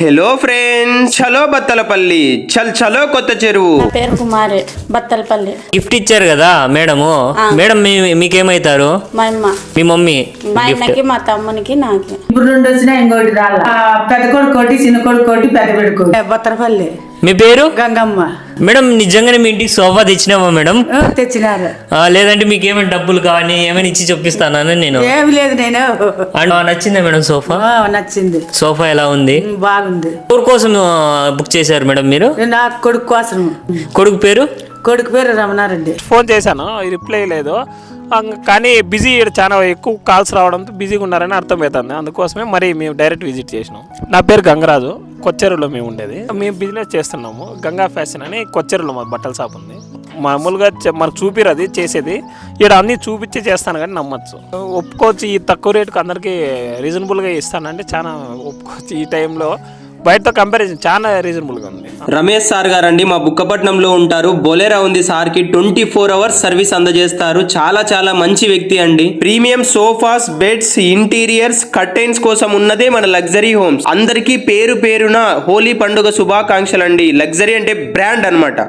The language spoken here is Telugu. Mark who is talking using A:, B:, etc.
A: హలో ఫ్రెండ్స్, చలో బత్తలపల్లి, చలో కొత్త చెరువు.
B: నా పేరు కుమారి, బత్తలపల్లి.
C: గిఫ్ట్ ఇచ్చారు కదా మేడము. మేడం మీకేమైతారు?
B: మా అమ్మ,
C: మీ మమ్మీ.
B: మా అన్నకి, మా తమ్మునికి, నాకు.
D: ఇప్పుడు 2 వచ్చినా ఇంకోటి రాల. పెద్ద కొడుకు కోటి, చిన్న కొడుకు కోటి, పెద్ద పెడుకు. బత్తలపల్లి.
C: మీ పేరు?
D: గంగమ్మ.
C: మేడం నిజంగానే మీ ఇంటికి సోఫా తెచ్చినావా మేడం?
D: తెచ్చినారు.
C: లేదంటే మీకు ఏమైనా డబ్బులు కావాలి ఏమైనా ఇచ్చి చూపిస్తాను నేను.
D: ఏమి లేదు, నేను
C: నచ్చిందా మేడం సోఫా?
D: నచ్చింది.
C: సోఫా ఎలా ఉంది?
D: బాగుంది.
C: ఎవరి కోసం బుక్ చేశారు మేడం మీరు?
D: నా కొడుకు కోసం.
C: కొడుకు పేరు?
D: కొడుకు పేరు రమణారెడ్డి.
E: ఫోన్ చేశాను, రిప్లై లేదు. కానీ బిజీ, చాలా ఎక్కువ కాల్స్ రావడంతో బిజీగా ఉన్నారని అర్థమవుతుంది. అందుకోసమే మరి మేము డైరెక్ట్ విజిట్ చేసినాం. నా పేరు గంగరాజు, కొచ్చెరులో మేము ఉండేది. మేము బిజినెస్ చేస్తున్నాము. గంగా ఫ్యాషన్ అని కొచ్చెరులో మా బట్టల షాప్ ఉంది. మామూలుగా మనకు చూపిరు అది చేసేది, ఇక్కడ అన్నీ చూపించి చేస్తాను కానీ నమ్మచ్చు. ఒప్పుకోవచ్చు, ఈ తక్కువ రేటుకు అందరికీ రీజనబుల్గా ఇస్తానంటే చాలా ఒప్పుకోవచ్చు. ఈ టైంలో బయటతో కంపారిజన్ చాలా రీజనబుల్గా ఉంది.
A: రమేష్ సార్ గారండి, మా బుక్కపట్నంలో ఉంటారు. బొలేరా ఉంది సార్కి, 24 అవర్స్ సర్వీస్ అందజేస్తారు. చాలా మంచి వ్యక్తి అండి. Premium sofas, beds, interiors, curtains కోసం ఉన్నదే మన లగ్జరీ హోమ్స్. అందరికీ పేరున హోలీ పండుగ శుభాకాంక్షలు అండి. లగ్జరీ అంటే బ్రాండ్ అన్నమాట.